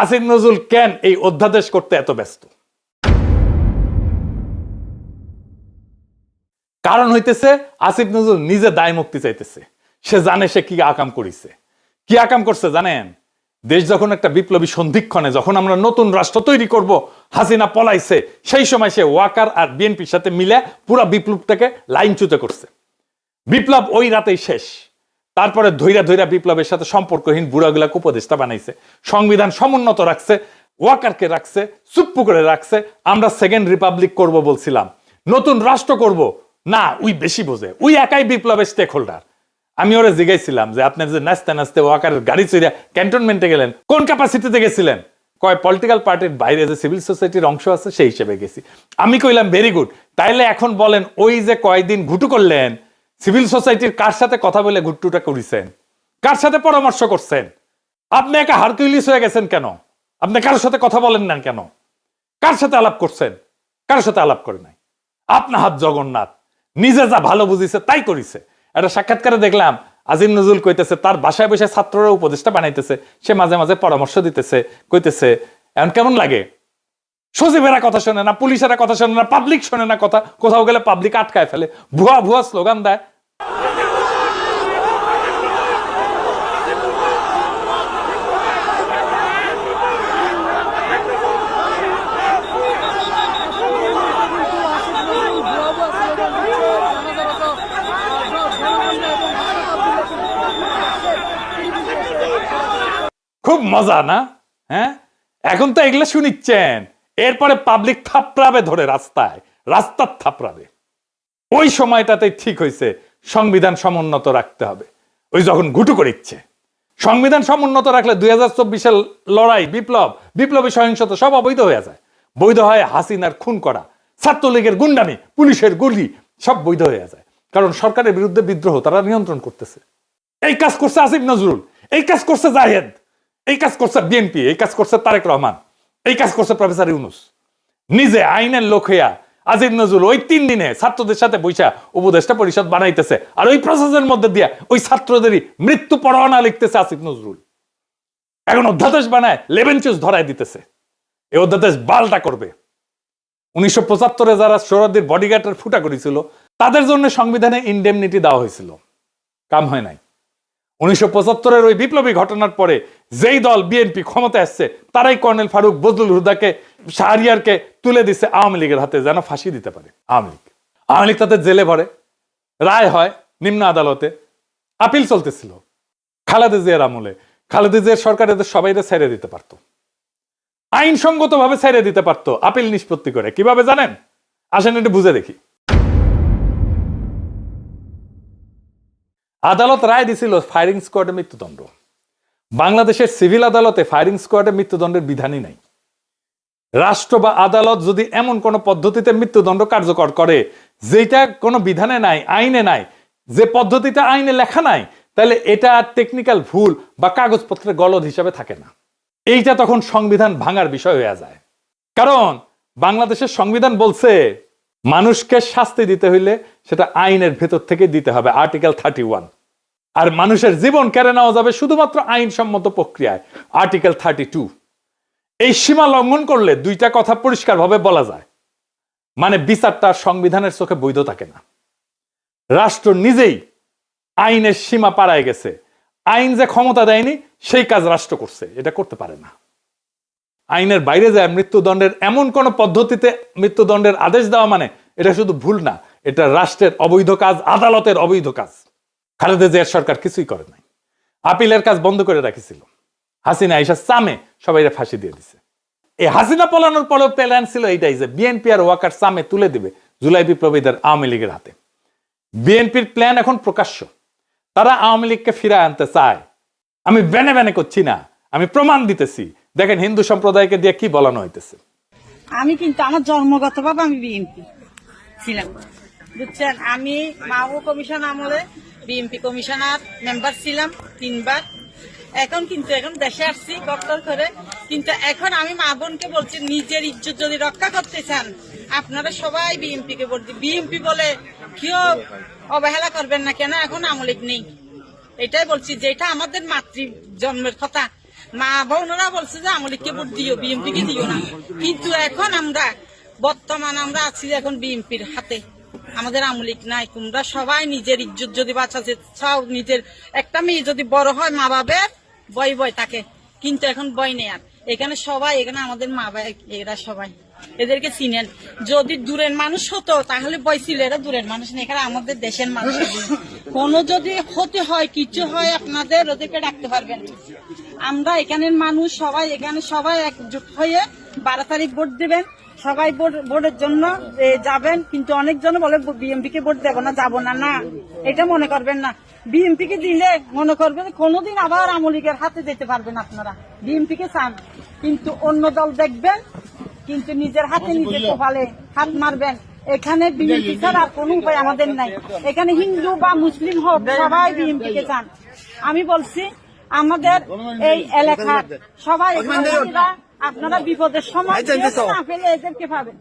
আসিফ নজরুল কেন এই অধ্যাদেশ করতে এত ব্যস্ত? কারণ হইতেছে আসিফ নজরুল নিজে দায় মুক্তি চাইতেছে। সে জানে সে কি আকাম করিছে। কি আকাম করছে জানেন? দেশ যখন একটা বিপ্লবী সন্ধিক্ষণে, যখন আমরা নতুন রাষ্ট্র তৈরি করব, হাসিনা পলাইছে, সেই সময় সে ওয়াকার আর বিএনপির সাথে মিলে পুরো বিপ্লবটাকে লাইনচ্যুত করছে। বিপ্লব ওই রাতেই শেষ। তারপরে ধৈরা ধৈরা বিপ্লবের সাথে সম্পর্কহীন বুড়াগুলাকে উপদেষ্টা বানাইছে, সংবিধান সমুন্নত রাখছে, ওয়াকারকে রাখছে, চুপ্পু করে রাখছে। আমরা সেকেন্ড রিপাবলিক করব বলছিলাম, নতুন রাষ্ট্র করব না, উই বেশি বোঝে, উই একাই বিপ্লবের স্টেক হোল্ডার। আমি ওরা জিজ্ঞাসিলাম যে আপনার যে নাচতে নাচতে ওয়াকারের গাড়ি চড়িয়া ক্যান্টনমেন্টে গেলেন, কোন ক্যাপাসিটিতে গেছিলেন? কয় পলিটিক্যাল পার্টির বাইরে যে সিভিল সোসাইটির অংশ আছে সেই হিসেবে গেছি। আমি কইলাম ভেরি গুড, তাইলে এখন বলেন ওই যে কয়দিন ঘুটু করলেন, সিভিল সোসাইটির কার সাথে কথা বলে ঘুট্টুটা করেছেন? কার সাথে পরামর্শ করছেন? আপনি একা হারকিউলিস হয়ে গেছেন কেন? আপনি কারোর সাথে কথা বলেন না কেন? কার সাথে আলাপ করছেন? কারোর সাথে আলাপ করে নাই। আপনার হাত জগন্নাথ, নিজে যা ভালো বুঝিছে তাই করিছে। একটা সাক্ষাৎকারে দেখলাম আসিফ নজরুল কইতেছে তার বাসায় বসে ছাত্ররা উপদেষ্টা বানাইতেছে, সে মাঝে মাঝে পরামর্শ দিতেছে, কইতেছে এখন কেমন লাগে? সচিবেরা কথা শোনে না, পুলিশেরা কথা শোনে না, পাবলিক শোনে না কথা, কোথাও গেলে পাবলিক আটকায় ফেলে, ভুয়া ভুয়া স্লোগান দেয়। খুব মজা না? হ্যাঁ, এখন তো এগুলো শুনিচ্ছেন, এরপরে পাবলিক থাপড়াবে ধরে রাস্তায়, রাস্তার থাপড়াবে। ওই সময়টাতে ঠিক হয়েছে সংবিধান সমুন্নত রাখতে হবে। ওই যখন ঘুটু করিচ্ছে, সংবিধান সমুন্নত রাখলে 2024-এর লড়াই, বিপ্লব, বিপ্লবী সহিংসতা সব অবৈধ হয়ে যায়। বৈধ হয় হাসিনার খুন করা, ছাত্রলীগের গুন্ডামি, পুলিশের গুলি, সব বৈধ হয়ে যায়। কারণ সরকারের বিরুদ্ধে বিদ্রোহ তারা নিয়ন্ত্রণ করতেছে। এই কাজ করছে আসিফ নজরুল, এই কাজ করছে জাহেদ, এই কাজ করছে বিএনপি, এই কাজ করছে তারেক রহমান, এই কাজ করছে প্রফেসর ইউনূস। নিজে আইনের লোক হইয়া আসিফ নজরুল ওই 3 দিনে ছাত্রদের সাথে বৈশা উপদেষ্টা পরিষদ বানাইতেছে, আর ওই প্রসেসের মধ্যে দিয়ে ওই ছাত্রদেরই মৃত্যু পরোয়ানা লিখতেছে আসিফ নজরুল। এখন অধ্যাদেশ বানায় লেবেন চুজ ধরাই দিতেছে। এই অধ্যাদেশ বালটা করবে। 1975-এ যারা সোহরাওয়ার্দীর বডিগার্ডের ফুটা করেছিল তাদের জন্য সংবিধানে ইনডেমনিটি দেওয়া হয়েছিল, কাম হয় নাই। 1975-এর ওই বিপ্লবী ঘটনার পরে যেই দল বিএনপি ক্ষমতা আসছে, তারাই কর্নেল ফারুক, বজলুল হুদাকে, শাহরিয়ারকে তুলে দিচ্ছে আওয়ামী লীগের হাতে, যেন ফাঁসি দিতে পারে আওয়ামী লীগ তাদের জেলে ভরে, রায় হয় নিম্ন আদালতে, আপিল চলতেছিল। খালেদা জিয়ার আমলে খালেদা জিয়ার সরকার এদের সবাইকে ছেড়ে দিতে পারতো, আইনসঙ্গত ভাবে ছেড়ে দিতে পারতো, আপিল নিষ্পত্তি করে। কিভাবে জানেন? আসেন একটু বুঝে দেখি। আদালত রায় দিছিল ফায়ারিং স্কোয়াডে মৃত্যুদণ্ড। বাংলাদেশের সিভিল আদালতে ফায়ারিং স্কোয়াডে মৃত্যুদণ্ডের বিধানই নাই। রাষ্ট্র বা আদালত যদি এমন কোন পদ্ধতিতে মৃত্যুদণ্ড কার্যকর করে যেটা কোনো বিধানে নাই, আইনে নাই, যে পদ্ধতিটা আইনে লেখা নাই, তাহলে এটা টেকনিক্যাল ভুল বা কাগজপত্রের গলদ হিসাবে থাকে না। এইটা তখন সংবিধান ভাঙার বিষয় হয়ে যায়। কারণ বাংলাদেশের সংবিধান বলছে মানুষকে শাস্তি দিতে হইলে সেটা আইনের ভেতর থেকে দিতে হবে, আর্টিকেল 31। আর মানুষের জীবন কেড়ে নেওয়া যাবে শুধুমাত্র আইনসম্মত প্রক্রিয়ায়, আর্টিকেল 32। এই সীমা লঙ্ঘন করলে দুইটা কথা পরিষ্কারভাবে বলা যায়, মানে বিচারটা সংবিধানের চোখে বৈধ থাকে না। রাষ্ট্র নিজেই আইনের সীমা পাড়ায় গেছে, আইন যে ক্ষমতা দেয়নি সেই কাজ রাষ্ট্র করছে, এটা করতে পারে না। আইনের বাইরে যায় মৃত্যুদণ্ডের এমন কোন পদ্ধতিতে মৃত্যুদণ্ডের আদেশ দেওয়া, মানে এটা শুধু ভুল না, এটা রাষ্ট্রের অবৈধ কাজ, আদালতের অবৈধ কাজ। খালেদা জিয়ার সরকার কিছুই করে নাই, আপিলের কাজ বন্ধ করে রাখিছিল। হাসিনা আইসা সামে সবাইরে ফাঁসি দিয়ে দিছে। এই হাসিনা পলানোর পরেও প্ল্যান ছিল এইটাই যে বিএনপি আর ওয়াকার সামে তুলে দিবে জুলাই বিপ্লবীদের আওয়ামী লীগের হাতে। বিএনপির প্ল্যান এখন প্রকাশ্য, তারা আওয়ামী লীগকে ফিরে আনতে চায়। আমি ব্যানে ব্যানে করছি না, আমি প্রমাণ দিতেছি। দেখেন হিন্দু সম্প্রদায়কে দিয়ে কি বলানো হইতেছে। আমি কিন্তু আমার জন্মগতভাবে আমি বিএনপি ছিলাম, বুঝছেন। আমি মাহবুব কমিশন আমলে বিএনপি কমিশনার মেম্বার ছিলাম 3 বার। এখন দেশে আসছি কর্তর করে, কিন্তু এখন আমি মা বোনকে বলছি নিজের ইজ্জত যদি রক্ষা করতে চান আপনারা সবাই বিএনপি কে ভোট দিন। বিএনপি বলে কেউ অবহেলা করবেন না, কেন এখন আওয়ামী লীগ নেই, এটাই বলছি। যেটা আমাদের মাতৃ জন্মের কথা, মা বোনরা বলছে যে আওয়ামী লীগকে ভোট দিও, বিএনপি কে দিও না। কিন্তু এখন আমরা বর্তমান আমরা আছি এখন বিএনপির হাতে, আমাদের আওয়ামী লীগ নাই। তোমরা সবাই নিজের ইজ্জত যদি বাঁচাতে চাও, নিজের একটা মেয়ে যদি বড় হয় মা বাবার বয় থাকে, কিন্তু এখন বয় নেই আর। এখানে সবাই, এখানে আমাদের মা বাবা এরা সবাই, এদেরকে চিনেন। যদি দূরের মানুষ হতো তাহলে বয় ছিল, এরা দূরের মানুষ নেই, এখানে আমাদের দেশের মানুষ। কোনো যদি ক্ষতি হয় কিছু হয় আপনাদের ওদেরকে ডাকতে পারবেন। আমরা এখানের মানুষ সবাই, এখানে সবাই একজোট হয়ে 12 তারিখ ভোট দেবেন। সবাই ভোটের জন্য যাবেন, কিন্তু অনেকজন বলে বিএনপি কে ভোট দেবো না, যাবো না। না, এটা মনে করবেন না। বিএনপি কে দিলে মনে করবেন কোনোদিন আবার আওয়ামী লীগের হাতে যেতে পারবেন আপনারা। বিএনপি কে চান, কিন্তু অন্য দল দেখবেন, কিন্তু নিজের হাতে নিজের কপালে হাত মারবেন। এখানে বিএনপি ছাড়া আর কোনো উপায় আমাদের নাই। এখানে হিন্দু বা মুসলিম হোক, সবাই বিএনপি কে চান। আমি বলছি আমাদের এই এলাকার সবাই, আপনারা বিপদের সময় না পেলে এদেরকে পাবেন।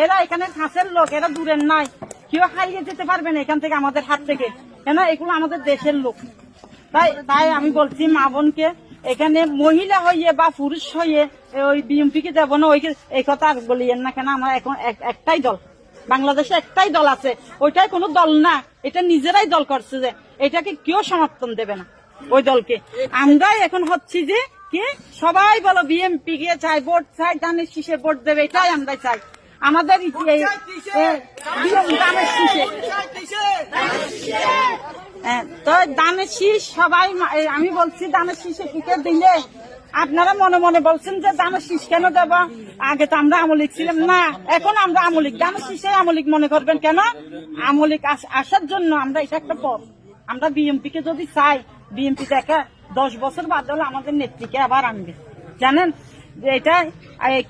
এরা এখানে কাছের লোক, এরা দূরের নাই। কেউ হারিয়ে যেতে পারবেন এখান থেকে, আমাদের হাত থেকে, কেন এগুলো আমাদের দেশের লোক। তাই আমি বলছি মা বোনকে, এখানে মহিলা হইয়ে বা পুরুষ হইয়ে ওই বিএনপি কে দেবো না, ওই এই কথা আর বলিয়েন না। কেন আমরা এখন একটাই দল, বাংলাদেশে একটাই দল আছে, ওইটাই কোনো দল না, এটা নিজেরাই দল করছে। যে এটাকে কেউ সমর্থন দেবে না ওই দলকে। আমরাই এখন হচ্ছি যে কি সবাই বলো বিএনপি কে চাই, ভোট চাই, ধানের শীষে ভোট দেবে, এটাই আমরা চাই। আমাদের ধানের শীষে, তো ধানের শীষ সবাই, আমি বলছি ধানের শীষে টিকে দিলে আপনারা মনে মনে বলছেন যে ধানের শীষ কেন দেব, আগে তো আমরা আওয়ামী লীগ ছিলাম না, এখন আমরা আওয়ামী লীগ। ধানের শীষে আওয়ামী লীগ মনে করবেন কেন? আওয়ামী লীগ আসার জন্য আমরা, এটা একটা পথ। আমরা বিএনপি কে যদি চাই, বিএনপি দেখা 10 বছর বাদ হলে আমাদের নেত্রীকে আবার আনবে, জানেন এটা।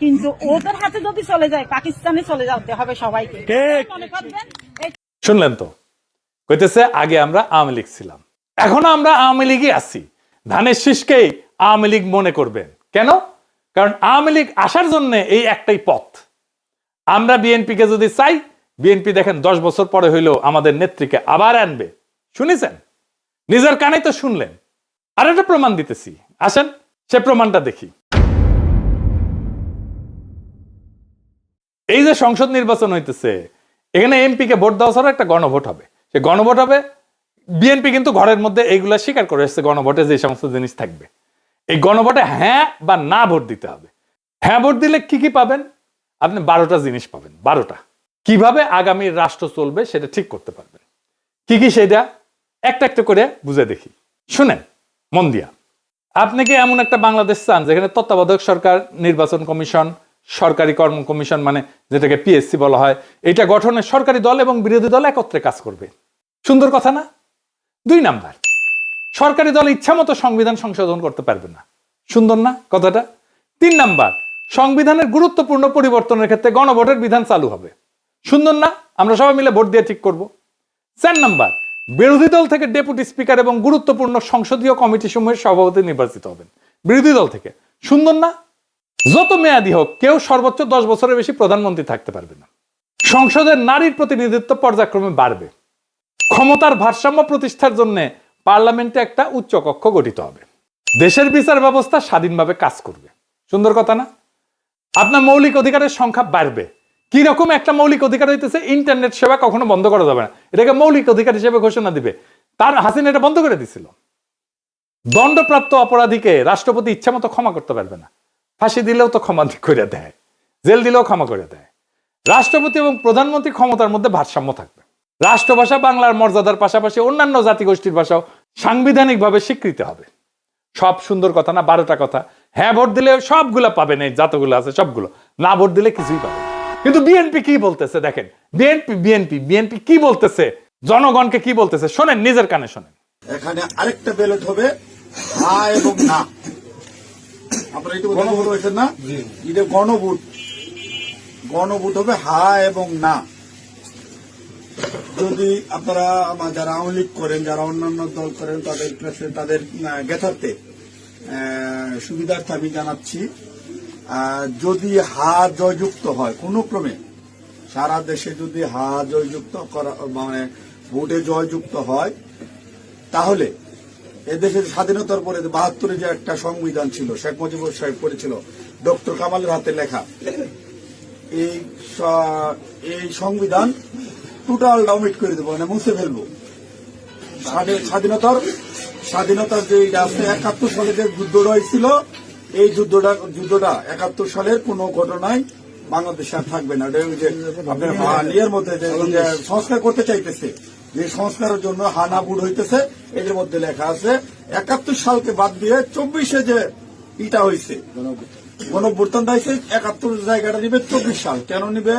কিন্তু ওদের হাতে যদি চলে যায়, পাকিস্তানে চলে যেতে হবে সবাইকে, মনে করবেন। শুনলেন তো, কইতেছে আগে আমরা আওয়ামী লীগ ছিলাম, এখনো আমরা আওয়ামী লীগই আছি। ধানের শীষকেই আওয়ামী লীগ মনে করবেন কেন? কারণ আওয়ামী লীগ আসার জন্য এই একটাই পথ। আমরা বিএনপি কে যদি চাই, বিএনপি দেখেন 10 বছর পরে হইলেও আমাদের নেত্রীকে আবার আনবে। শুনেছেন, নিজের কানে তো শুনলেন। আর একটা প্রমাণ দিতেছি, আসেন সে প্রমাণটা দেখি। এই যে সংসদ নির্বাচন হইতেছে, এখানে এমপি কে ভোট দেওয়া ছাড়া একটা গণভোট হবে। সে গণভোট হবে, বিএনপি কিন্তু ঘরের মধ্যে এইগুলা স্বীকার করে এসেছে, গণভোটে যে সমস্ত জিনিস থাকবে। এই গণভোটে হ্যাঁ বা না ভোট দিতে হবে। হ্যাঁ ভোট দিলে কি কি পাবেন? আপনি 12টা জিনিস পাবেন। 12টা কিভাবে আগামী রাষ্ট্র চলবে সেটা ঠিক করতে পারবেন। কি কি সেটা একটা একটা করে বুঝে দেখি, শুনেন মন দিয়া। আপনি কি এমন একটা বাংলাদেশ চান যেখানে তত্ত্বাবধায়ক সরকার, নির্বাচন কমিশন, সরকারি কর্ম কমিশন মানে যেটাকে পিএসসি বলা হয়, এটা গঠনে সরকারি দল এবং বিরোধী দল একত্রে কাজ করবে? সুন্দর কথা না? 2 নাম্বার, সরকারি দল ইচ্ছা মতো সংবিধান সংশোধন করতে পারবে না। সুন্দর না কথাটা? 3 নাম্বার, সংবিধানের গুরুত্বপূর্ণ পরিবর্তনের ক্ষেত্রে গণভোটের বিধান চালু হবে। সুন্দর না? আমরা সবাই মিলে ভোট দিয়ে ঠিক করব। 4 নাম্বার, বিরোধী দল থেকে ডেপুটি স্পিকার এবং গুরুত্বপূর্ণ সংসদীয় কমিটি সমূহের সভাপতি নির্বাচিত হবেন বিরোধী দল থেকে। সুন্দর না? যত মেয়াদী হোক, কেউ সর্বোচ্চ 10 বছরের বেশি প্রধানমন্ত্রী থাকতে পারবে না। সংসদের নারীর প্রতিনিধিত্ব পর্যায়ক্রমে বাড়বে। ক্ষমতার ভারসাম্য প্রতিষ্ঠার জন্য পার্লামেন্টে একটা উচ্চ কক্ষ গঠিত হবে। দেশের বিচার ব্যবস্থা স্বাধীনভাবে কাজ করবে। সুন্দর কথা না? আপনার মৌলিক অধিকারের সংখ্যা বাড়বে। কি রকম একটা মৌলিক অধিকার হইতেছে, ইন্টারনেট সেবা কখনো বন্ধ করা যাবে না, এটাকে মৌলিক অধিকার হিসেবে ঘোষণা দিবে। তার হাসিনা এটা বন্ধ করে দিছিল। দণ্ডপ্রাপ্ত অপরাধীকে রাষ্ট্রপতি ইচ্ছা মতো ক্ষমা করতে পারবে না। ফাঁসি দিলেও তো ক্ষমা করে দেয়, জেল দিলেও ক্ষমা করে দেয়। রাষ্ট্রপতি এবং প্রধানমন্ত্রী ক্ষমতার মধ্যে ভারসাম্য থাকবে। রাষ্ট্রভাষা বাংলার মর্যাদার পাশাপাশি অন্যান্য জাতিগোষ্ঠীর ভাষাও সাংবিধানিকভাবে স্বীকৃতি হবে। সব সুন্দর কথা না? 12টা কথা। হ্যাঁ ভোট দিলে সবগুলো পাবেন, এই যতগুলো আছে সবগুলো। না ভোট দিলে কিছুই পাবেন। কিন্তু বিএনপি কি বলতেছে দেখেন, বিএনপি কি বলতেছে, জনগণকে কি বলতেছে শোনেন, নিজের কানে শোনেন। এখানে আরেকটা ব্যালট হবে হ্যাঁ এবং না। আপনারা এটা গণভোট হয়েছেন না? এটা গণভোট হবে হ্যাঁ এবং না। যদি আপনারা যারা আওয়ামী লীগ করেন, যারা অন্যান্য দল করেন, তাদের জ্ঞাতার্থে সুবিধার্থে আমি জানাচ্ছি, যদি হা জয়যুক্ত হয় কোন ক্রমে, সারা দেশে যদি হা জয়যুক্ত করা মানে ভোটে জয়যুক্ত হয়, তাহলে এদেশের স্বাধীনতার পরে 72-এ যে একটা সংবিধান ছিল শেখ মুজিবুর সাহেব করেছিল ডক্টর কামালের হাতে লেখা, এই সংবিধান টোটাল অমিট করে দেবো, মানে মুছে ফেলবো। স্বাধীনতার যে আছে 71 সালে যে যুদ্ধটা হয়েছিল, এই যুদ্ধটা 71 সালের কোন ঘটনায় বাংলাদেশে আর থাকবে না। যে আপনার ইয়ের মধ্যে যে সংস্কার করতে চাইতেছে, যে সংস্কারের জন্য হানাবুড হইতেছে, এদের মধ্যে লেখা আছে 71 সালকে বাদ দিয়ে 24-এ যে ইটা হয়েছে গণঅভ্যুত্থান হয়েছে, 71 জায়গাটা নিবে 24 সাল। কেন নিবে?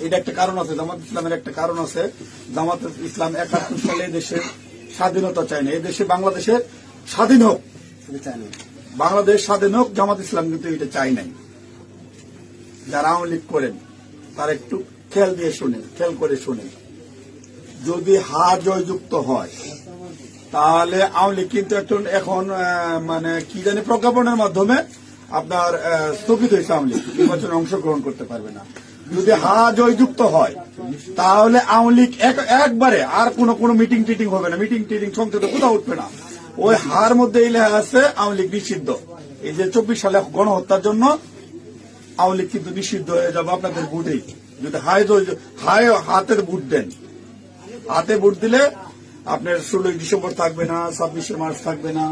এটা একটা কারণ আছে, জামাত ইসলামের একটা কারণ আছে। জামাত ইসলাম 71 সালে দেশের স্বাধীনতা চায় না, এই দেশে বাংলাদেশের স্বাধীন হোক, বাংলাদেশ স্বাধীন হোক, জামাত ইসলাম কিন্তু এটা চাই নাই। যারা আওয়ামী লীগ করেন তারা একটু খেয়াল করে শুনেন। যদি হার জয়যুক্ত হয় তাহলে আওয়ামী লীগ কিন্তু এখন মানে কি জানি প্রজ্ঞাপনের মাধ্যমে আপনার স্থগিত হয়েছে, আওয়ামী লীগ নির্বাচনে অংশগ্রহণ করতে পারবে না। যদি হার জয়যুক্ত হয় তাহলে আওয়ামী লীগ একবারে আর কোনো মিটিং টিটিং হবে না, মিটিং টিটিং সংসদে কোথাও উঠবে না। ওই হার মধ্যে এই লেখা আছে আওয়ামী লীগ নিষিদ্ধ। এই যে 24 সালে গণহত্যার জন্য আওয়ামী লীগ কিন্তু নিষিদ্ধ হয়ে যাবে আপনাদের ভোটেই। যদি হাতের ভোট দেন, হাতে ভোট দিলে আপনার 16 ডিসেম্বর থাকবে না, 26শে মার্চ থাকবে না,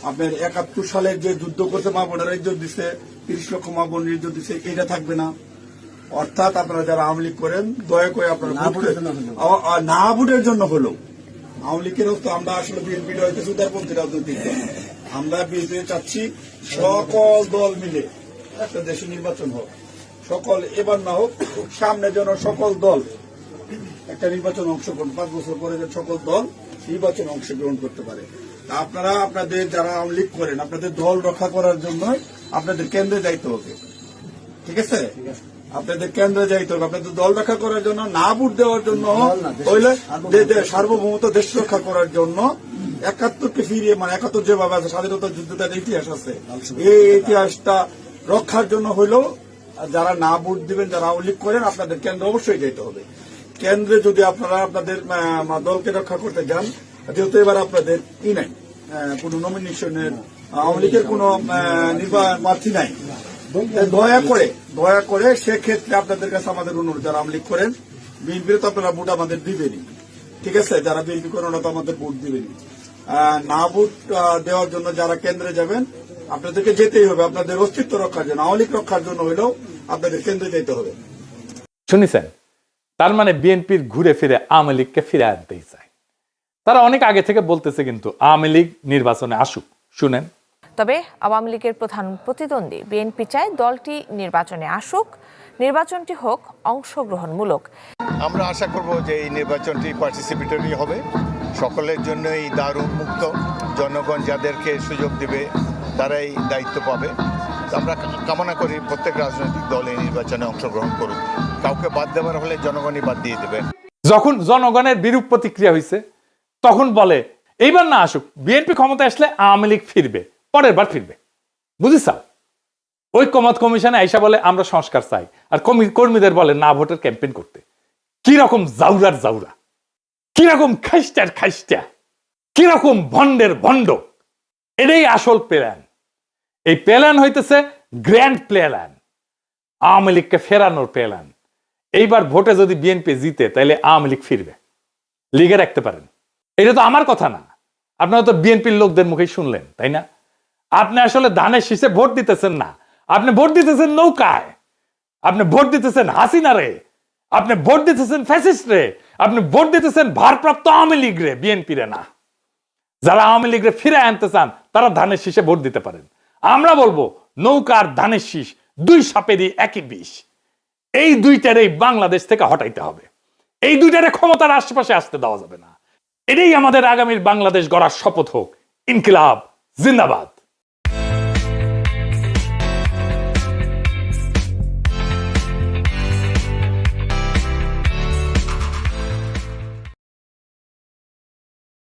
আপনার 71 সালের যে যুদ্ধ করতে মা বোনেরা ইজ্জত দিচ্ছে, 30 লক্ষ মা বোনের ইজ্জত দিচ্ছে, এটা থাকবে না। অর্থাৎ আপনারা যারা আওয়ামী লীগ করেন দয়া করে আপনারা না ভোটের জন্য হলো আওয়ামী লীগের তো আমরা আসলে বিএনপিটা হইতেছে উদারপন্থী রাজনৈতিক দল। আমরা বিএনপি চাচ্ছি সকল দল মিলে একটা দেশে নির্বাচন হোক, সকল এবার না হোক, সামনে যেন সকল দল একটা নির্বাচন অংশগ্রহণ, 5 বছর পরে যেন সকল দল নির্বাচনে অংশগ্রহণ করতে পারে। আপনারা আপনাদের যারা আওয়ামী লীগ করেন আপনাদের দল রক্ষা করার জন্য আপনাদের কেন্দ্রে যাইতে হবে, ঠিক আছে? আপনাদের কেন্দ্রে যাইতে হবে, আপনাদের দল রক্ষা করার জন্য, না ভোট দেওয়ার জন্য হইলে সার্বভৌমত্ব দেশ রক্ষা করার জন্য 71কে ফিরিয়ে, মানে 71 যেভাবে আছে স্বাধীনতার যুদ্ধটার ইতিহাস আছে, এই ইতিহাসটা রক্ষার জন্য হইলেও যারা না ভোট দিবেন, যারা আওয়ামী লীগ করেন আপনাদের কেন্দ্রে অবশ্যই যেতে হবে। কেন্দ্রে যদি আপনারা আপনাদের দলকে রক্ষা করতে যান, যেহেতু এবার আপনাদের নাই কোন নমিনেশনের, আওয়ামী লীগের কোন প্রার্থী নাই, দয়া করে সেক্ষেত্রে আপনাদের কাছে আমাদের অনুরোধ, যারা আওয়ামী লীগ করেন, বিএনপির তো আপনারা ভোট আমাদের দিবেনই, ঠিক আছে? যারা বিএনপি করেন ওরা তো আমাদের ভোট দিবেনই। না ভোট দেওয়ার জন্য যারা কেন্দ্রে যাবেন আপনাদেরকে যেতেই হবে, আপনাদের অস্তিত্ব রক্ষার জন্য, আওয়ামী লীগ রক্ষার জন্য হলেও আপনাদের কেন্দ্রে যেতে হবে। শুনেছেন? তার মানে বিএনপির ঘুরে ফিরে আওয়ামী লীগকে ফিরে আনতেই চায়। তারা অনেক আগে থেকে বলতেছে কিন্তু আওয়ামী লীগ নির্বাচনে আসুক। শুনেন। তবে আওয়ামী লীগের প্রধান প্রতিদ্বন্দ্বী বিএনপি চায় দলটি নির্বাচনে আসুক, নির্বাচনটি হোক অংশগ্রহণমূলক। আমরা আশা করব যে এই নির্বাচনটি পার্টিসিপেটরি হবে, সকলের জন্যই দ্বার উন্মুক্ত, জনগণ যাদেরকে সুযোগ দেবে তারাই দায়িত্ব পাবে। আমরা কামনা করি প্রত্যেক রাজনৈতিক দল এই নির্বাচনে অংশগ্রহণ করুক, কাউকে বাদ দেওয়ার হলে জনগণই বাদ দিয়ে দেবে। যখন জনগণের বিরূপ প্রতিক্রিয়া হয়েছে তখন বলে এইবার না আসুক, বিএনপি ক্ষমতা আসলে আওয়ামী লীগ ফিরবে, পরের বার ফিরবে। বুঝিস? ঐক্যমত কমিশনে আইসা বলে আমরা সংস্কার চাই, আর কর্মীদের বলে না ভোটের ক্যাম্পেইন করতে। কিরকম জাউরার জাউরা, কিরকম খাইস্টার খাইস্টা, কিরকম ভণ্ডের ভণ্ড। এটাই আসল প্ল্যান। এই প্ল্যান হইতেছে গ্র্যান্ড প্ল্যান, আওয়ামী লীগকে ফেরানোর প্ল্যান। এইবার ভোটে যদি বিএনপি জিতে তাহলে আওয়ামী লীগ ফিরবে, লিগে রাখতে পারেন। এটা তো আমার কথা না, আপনারা তো বিএনপির লোকদের মুখেই শুনলেন, তাই না? আপনি আসলে ধানের শীষে ভোট দিতেছেন না, আপনি ভোট দিতেছেন নৌকায়, আপনি ভোট দিতেছেন হাসিনারে, আপনি ভোট দিতেছেন ফ্যাসিস্ট রে, আপনি ভোট দিতেছেন ভারপ্রাপ্ত আওয়ামী লীগ রে, বিএনপি রে না। যারা আওয়ামী লীগ রে ফিরে আনতে চান তারা ধানের শীষে ভোট দিতে পারেন। আমরা বলবো নৌকার ধানের শীষ 2 সাপেরই একই বিষ। এই দুইটারেই বাংলাদেশ থেকে হটাইতে হবে, এই দুইটারে ক্ষমতার আশেপাশে আসতে দেওয়া যাবে না। এটাই আমাদের আগামীর বাংলাদেশ গড়ার শপথ হোক। ইনকিলাব জিন্দাবাদ।